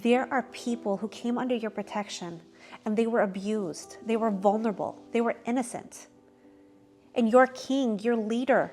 There are people who came under your protection and they were abused, they were vulnerable, they were innocent. And your king, your leader,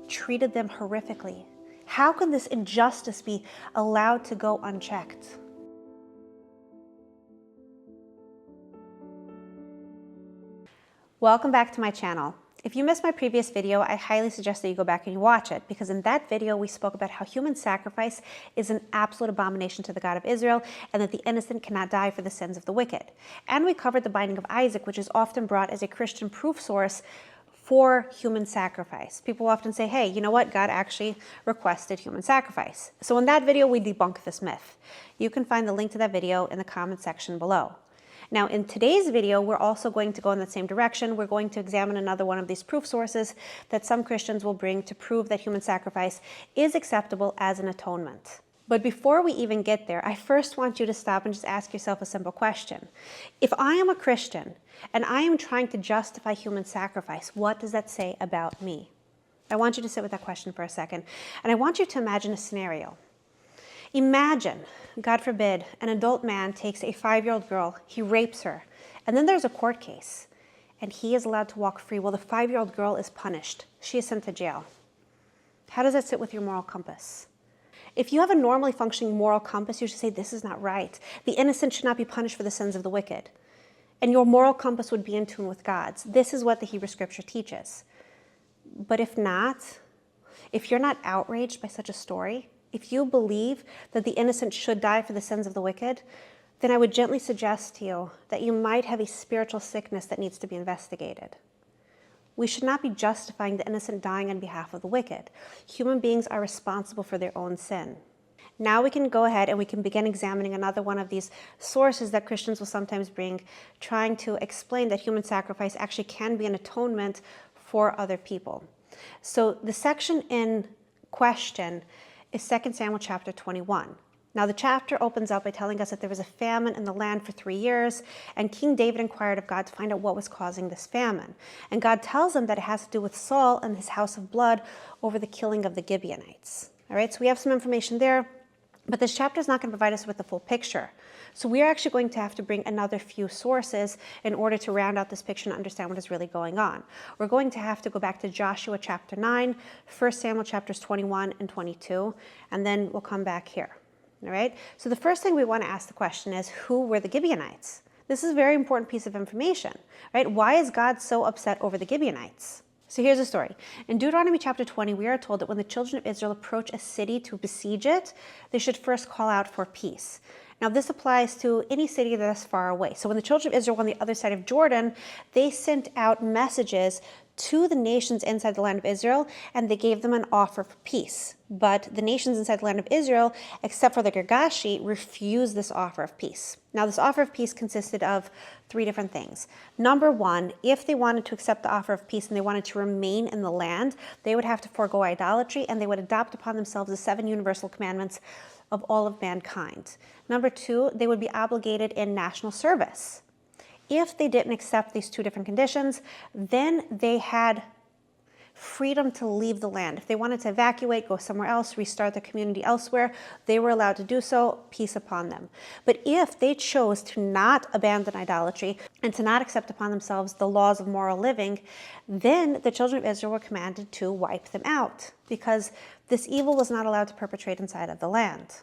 treated them horrifically. How can this injustice be allowed to go unchecked? Welcome back to my channel. If you missed my previous video, I highly suggest that you go back and you watch it, because in that video we spoke about how human sacrifice is an absolute abomination to the God of Israel, and that the innocent cannot die for the sins of the wicked. And we covered the binding of Isaac, which is often brought as a Christian proof source for human sacrifice. People often say, hey, you know what? God actually requested human sacrifice. So in that video, we debunk this myth. You can find the link to that video in the comment section below. Now, in today's video, we're also going to go in the same direction. We're going to examine another one of these proof sources that some Christians will bring to prove that human sacrifice is acceptable as an atonement. But before we even get there, I first want you to stop and just ask yourself a simple question. If I am a Christian and I am trying to justify human sacrifice, what does that say about me? I want you to sit with that question for a second, and I want you to imagine a scenario. Imagine, God forbid, an adult man takes a 5-year-old girl, he rapes her, and then there's a court case, and he is allowed to walk free while the 5-year-old girl is punished. She is sent to jail. How does that sit with your moral compass? If you have a normally functioning moral compass, you should say, this is not right. The innocent should not be punished for the sins of the wicked. And your moral compass would be in tune with God's. This is what the Hebrew Scripture teaches. But if not, if you're not outraged by such a story, if you believe that the innocent should die for the sins of the wicked, then I would gently suggest to you that you might have a spiritual sickness that needs to be investigated. We should not be justifying the innocent dying on behalf of the wicked. Human beings are responsible for their own sin. Now we can go ahead and we can begin examining another one of these sources that Christians will sometimes bring, trying to explain that human sacrifice actually can be an atonement for other people. So the section in question is 2 Samuel chapter 21. Now the chapter opens up by telling us that there was a famine in the land for 3 years, and King David inquired of God to find out what was causing this famine. And God tells him that it has to do with Saul and his house of blood over the killing of the Gibeonites. All right, so we have some information there, but this chapter is not going to provide us with the full picture. So we are actually going to have to bring another few sources in order to round out this picture and understand what is really going on. We're going to have to go back to Joshua chapter 9, 1 Samuel chapters 21 and 22, and then we'll come back here. All right? So the first thing we want to ask the question is, who were the Gibeonites? This is a very important piece of information, right? Why is God so upset over the Gibeonites? So here's the story. In Deuteronomy chapter 20, we are told that when the children of Israel approach a city to besiege it, they should first call out for peace. Now this applies to any city that is far away. So when the children of Israel were on the other side of Jordan, they sent out messages to the nations inside the land of Israel, and they gave them an offer of peace. But the nations inside the land of Israel, except for the Girgashi, refused this offer of peace. Now this offer of peace consisted of 3 different things. Number 1, if they wanted to accept the offer of peace and they wanted to remain in the land, they would have to forego idolatry, and they would adopt upon themselves the 7 universal commandments of all of mankind. Number 2, they would be obligated in national service. If they didn't accept these 2 different conditions, then they had freedom to leave the land. If they wanted to evacuate, go somewhere else, restart their community elsewhere, they were allowed to do so, peace upon them. But if they chose to not abandon idolatry and to not accept upon themselves the laws of moral living, then the children of Israel were commanded to wipe them out, because this evil was not allowed to perpetrate inside of the land.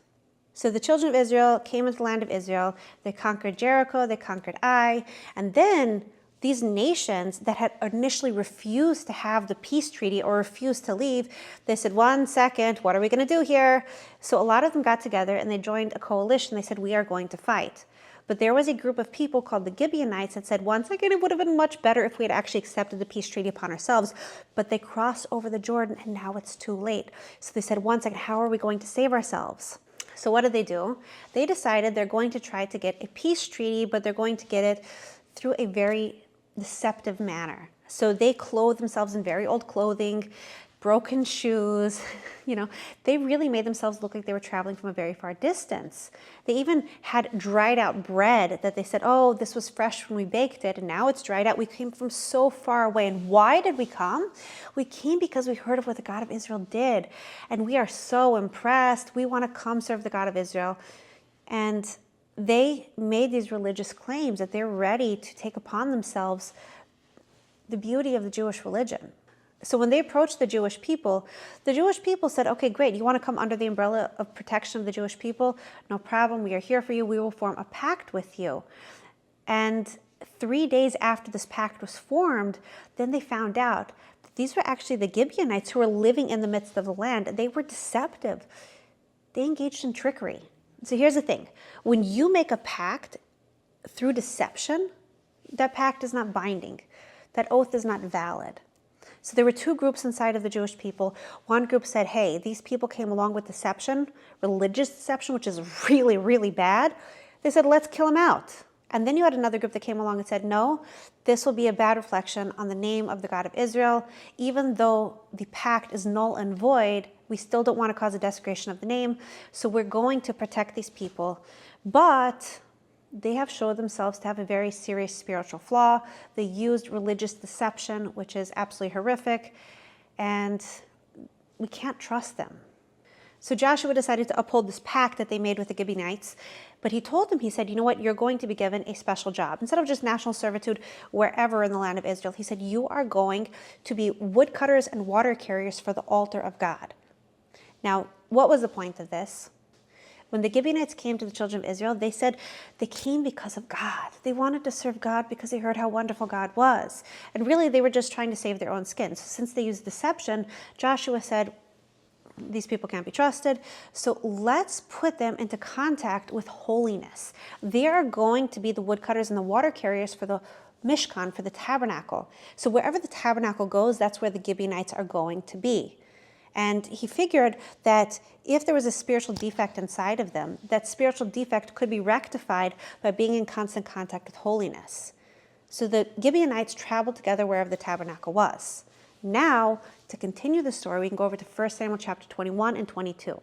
So the children of Israel came into the land of Israel, they conquered Jericho, they conquered Ai, and then these nations that had initially refused to have the peace treaty or refused to leave, they said, 1 second, what are we going to do here? So a lot of them got together and they joined a coalition. They said, we are going to fight. But there was a group of people called the Gibeonites that said, 1 second, it would have been much better if we had actually accepted the peace treaty upon ourselves. But they crossed over the Jordan and now it's too late. So they said, 1 second, how are we going to save ourselves? So what did they do? They decided they're going to try to get a peace treaty, but they're going to get it through a very deceptive manner. So they clothed themselves in very old clothing, broken shoes, they really made themselves look like they were traveling from a very far distance. They even had dried out bread that they said, oh, this was fresh when we baked it, and now it's dried out. We came from so far away. And why did we come? We came because we heard of what the God of Israel did, and we are so impressed. We want to come serve the God of Israel. And they made these religious claims that they're ready to take upon themselves the beauty of the Jewish religion. So when they approached the Jewish people said, okay, great, you want to come under the umbrella of protection of the Jewish people? No problem, we are here for you, we will form a pact with you. And 3 days after this pact was formed, then they found out that these were actually the Gibeonites who were living in the midst of the land. They were deceptive. They engaged in trickery. So here's the thing. When you make a pact through deception, that pact is not binding. That oath is not valid. So there were two groups inside of the Jewish people. One group said, hey, these people came along with deception, religious deception, which is really, really bad. They said, let's kill them out. And then you had another group that came along and said, no, this will be a bad reflection on the name of the God of Israel. Even though the pact is null and void, we still don't want to cause a desecration of the name. So we're going to protect these people. But they have showed themselves to have a very serious spiritual flaw. They used religious deception, which is absolutely horrific, and we can't trust them. So Joshua decided to uphold this pact that they made with the Gibeonites, but he told them, he said, you know what, you're going to be given a special job. Instead of just national servitude wherever in the land of Israel, he said, you are going to be woodcutters and water carriers for the altar of God. Now, what was the point of this? When the Gibeonites came to the children of Israel, they said they came because of God. They wanted to serve God because they heard how wonderful God was. And really, they were just trying to save their own skin. So since they used deception, Joshua said, these people can't be trusted, so let's put them into contact with holiness. They are going to be the woodcutters and the water carriers for the Mishkan, for the tabernacle. So wherever the tabernacle goes, that's where the Gibeonites are going to be. And he figured that if there was a spiritual defect inside of them, that spiritual defect could be rectified by being in constant contact with holiness. So the Gibeonites traveled together wherever the tabernacle was. Now, to continue the story, we can go over to 1 Samuel chapter 21 and 22.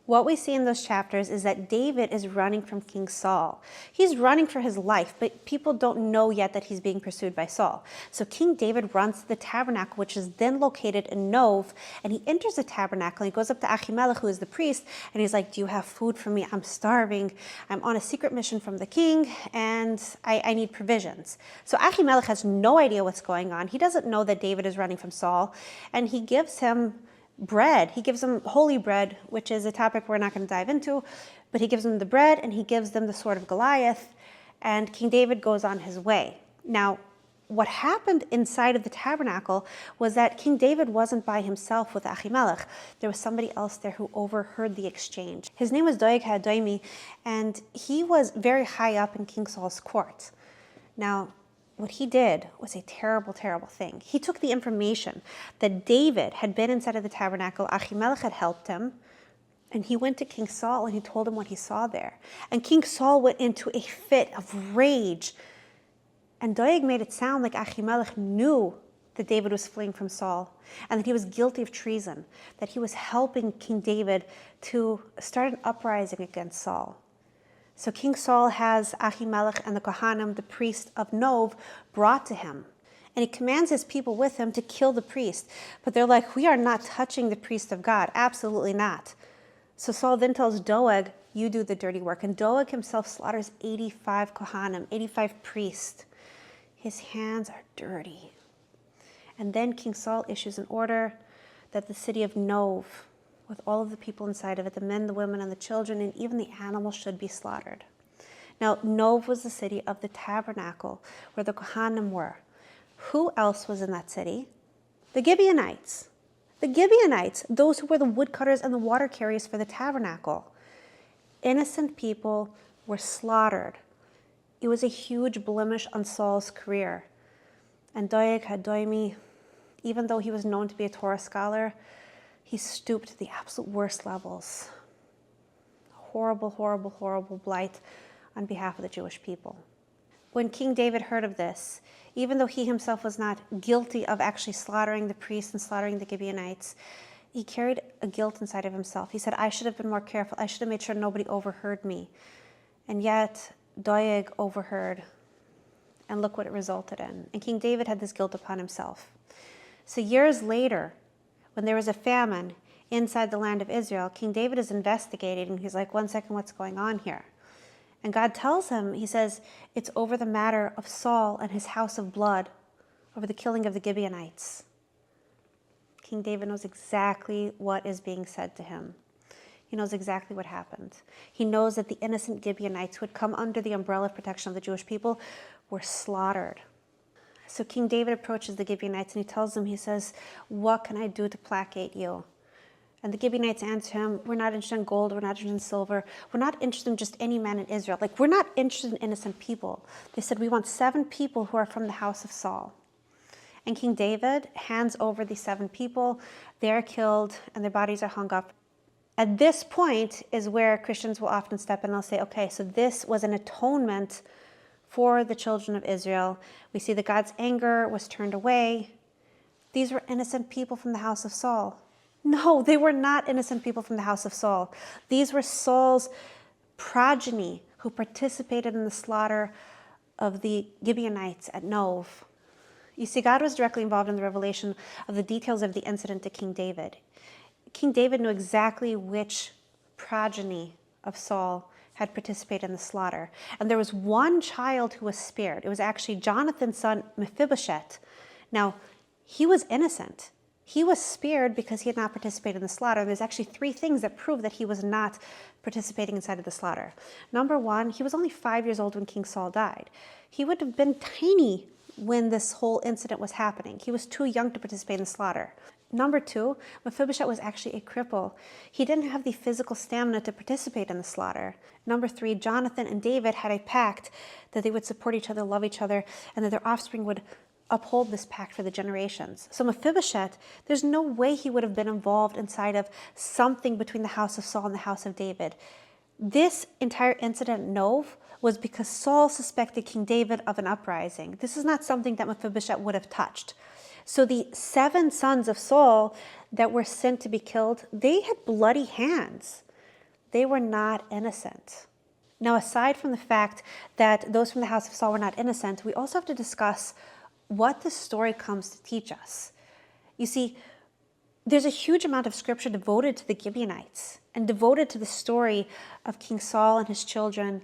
What we see in those chapters is that David is running from King Saul. He's running for his life, but people don't know yet that he's being pursued by Saul. So King David runs to the tabernacle, which is then located in Nov, and he enters the tabernacle. He goes up to Ahimelech, who is the priest, and he's like, do you have food for me? I'm starving. I'm on a secret mission from the king, and I need provisions. So Ahimelech has no idea what's going on. He doesn't know that David is running from Saul, and he gives him bread. He gives them holy bread, which is a topic we're not going to dive into, but he gives them the bread and he gives them the sword of Goliath, and King David goes on his way. Now, what happened inside of the tabernacle was that King David wasn't by himself with Ahimelech. There was somebody else there who overheard the exchange. His name was Doeg HaDoimi, and he was very high up in King Saul's court. Now, what he did was a terrible, terrible thing. He took the information that David had been inside of the tabernacle, Ahimelech had helped him, and he went to King Saul and he told him what he saw there. And King Saul went into a fit of rage. And Doeg made it sound like Ahimelech knew that David was fleeing from Saul and that he was guilty of treason, that he was helping King David to start an uprising against Saul. So King Saul has Ahimelech and the Kohanim, the priest of Nov, brought to him. And he commands his people with him to kill the priest. But they're like, we are not touching the priest of God. Absolutely not. So Saul then tells Doeg, you do the dirty work. And Doeg himself slaughters 85 Kohanim, 85 priests. His hands are dirty. And then King Saul issues an order that the city of Nov, with all of the people inside of it, the men, the women, and the children, and even the animals should be slaughtered. Now, Nov was the city of the tabernacle, where the Kohanim were. Who else was in that city? The Gibeonites. The Gibeonites, those who were the woodcutters and the water carriers for the tabernacle. Innocent people were slaughtered. It was a huge blemish on Saul's career. And Doeg HaDoimi, even though he was known to be a Torah scholar, he stooped to the absolute worst levels. Horrible, horrible, horrible blight on behalf of the Jewish people. When King David heard of this, even though he himself was not guilty of actually slaughtering the priests and slaughtering the Gibeonites, he carried a guilt inside of himself. He said, I should have been more careful. I should have made sure nobody overheard me. And yet, Doeg overheard. And look what it resulted in. And King David had this guilt upon himself. So years later, when there was a famine, inside the land of Israel, King David is investigating. He's like, 1 second, what's going on here? And God tells him, he says, it's over the matter of Saul and his house of blood, over the killing of the Gibeonites. King David knows exactly what is being said to him. He knows exactly what happened. He knows that the innocent Gibeonites who had come under the umbrella of protection of the Jewish people were slaughtered. So King David approaches the Gibeonites and he tells them, he says, what can I do to placate you? And the Gibeonites answer him, we're not interested in gold, we're not interested in silver, we're not interested in just any man in Israel. Like, we're not interested in innocent people. They said, we want 7 people who are from the house of Saul. And King David hands over these 7 people. They are killed and their bodies are hung up. At this point is where Christians will often step in and they'll say, okay, so this was an atonement for the children of Israel. We see that God's anger was turned away. These were innocent people from the house of Saul. No, they were not innocent people from the house of Saul. These were Saul's progeny who participated in the slaughter of the Gibeonites at Nov. You see, God was directly involved in the revelation of the details of the incident to King David. King David knew exactly which progeny of Saul had participated in the slaughter. And there was one child who was spared. It was actually Jonathan's son, Mephibosheth. Now, he was innocent. He was spared because he had not participated in the slaughter. There's actually 3 things that prove that he was not participating inside of the slaughter. Number 1, he was only 5 years old when King Saul died. He would have been tiny when this whole incident was happening. He was too young to participate in the slaughter. Number 2, Mephibosheth was actually a cripple. He didn't have the physical stamina to participate in the slaughter. Number 3, Jonathan and David had a pact that they would support each other, love each other, and that their offspring would uphold this pact for the generations. So Mephibosheth, there's no way he would have been involved inside of something between the house of Saul and the house of David. This entire incident, Nov, was because Saul suspected King David of an uprising. This is not something that Mephibosheth would have touched. So the 7 sons of Saul that were sent to be killed, they had bloody hands. They were not innocent. Now, aside from the fact that those from the house of Saul were not innocent, we also have to discuss what this story comes to teach us. You see, there's a huge amount of scripture devoted to the Gibeonites and devoted to the story of King Saul and his children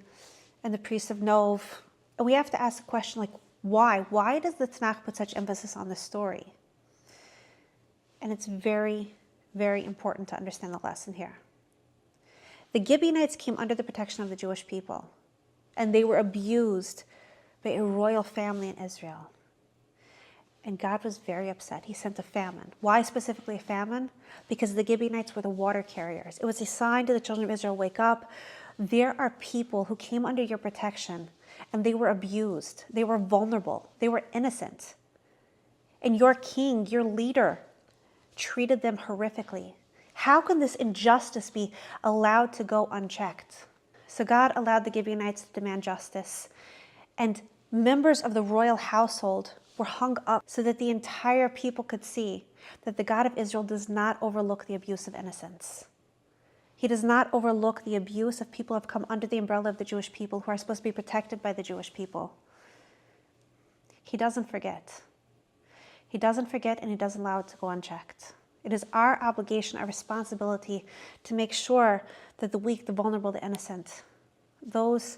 and the priests of Nov. And we have to ask the question, like, why? Why does the Tanakh put such emphasis on this story? And it's very, very important to understand the lesson here. The Gibeonites came under the protection of the Jewish people, and they were abused by a royal family in Israel. And God was very upset. He sent a famine. Why specifically a famine? Because the Gibeonites were the water carriers. It was a sign to the children of Israel, wake up. There are people who came under your protection and they were abused. They were vulnerable. They were innocent. And your king, your leader, treated them horrifically. How can this injustice be allowed to go unchecked? So God allowed the Gibeonites to demand justice, and members of the royal household were hung up so that the entire people could see that the God of Israel does not overlook the abuse of innocence. He does not overlook the abuse of people who have come under the umbrella of the Jewish people, who are supposed to be protected by the Jewish people. He doesn't forget. He doesn't forget, and he doesn't allow it to go unchecked. It is our obligation, our responsibility to make sure that the weak, the vulnerable, the innocent, those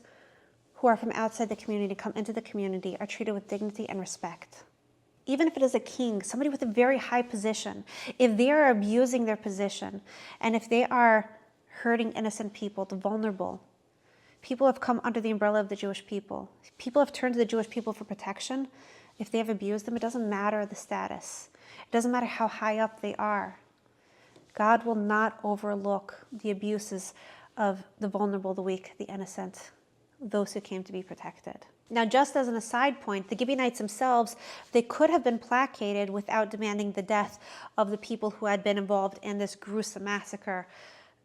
who are from outside the community come into the community are treated with dignity and respect. Even if it is a king, somebody with a very high position, if they are abusing their position, and if they are hurting innocent people, the vulnerable, people have come under the umbrella of the Jewish people. People have turned to the Jewish people for protection. If they have abused them, it doesn't matter the status. It doesn't matter how high up they are. God will not overlook the abuses of the vulnerable, the weak, the innocent, those who came to be protected. Now, just as an aside point, the Gibeonites themselves, they could have been placated without demanding the death of the people who had been involved in this gruesome massacre,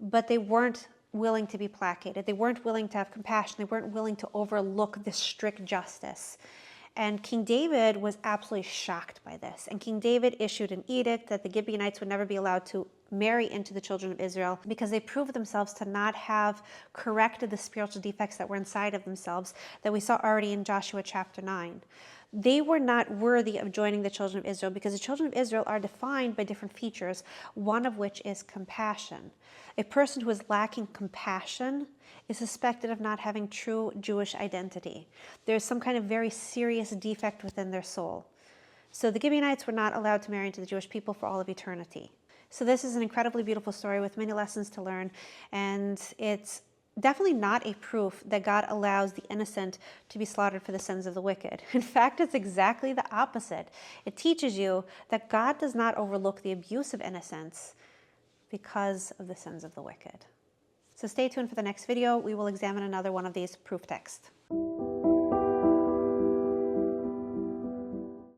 but they weren't willing to be placated. They weren't willing to have compassion. They weren't willing to overlook this strict justice. And King David was absolutely shocked by this. And King David issued an edict that the Gibeonites would never be allowed to marry into the children of Israel because they proved themselves to not have corrected the spiritual defects that were inside of themselves that we saw already in Joshua chapter 9. They were not worthy of joining the children of Israel because the children of Israel are defined by different features, one of which is compassion. A person who is lacking compassion is suspected of not having true Jewish identity. There's some kind of very serious defect within their soul. So the Gibeonites were not allowed to marry into the Jewish people for all of eternity. So this is an incredibly beautiful story with many lessons to learn, and it's definitely not a proof that God allows the innocent to be slaughtered for the sins of the wicked. In fact, it's exactly the opposite. It teaches you that God does not overlook the abuse of innocence because of the sins of the wicked. So stay tuned for the next video. We will examine another one of these proof texts.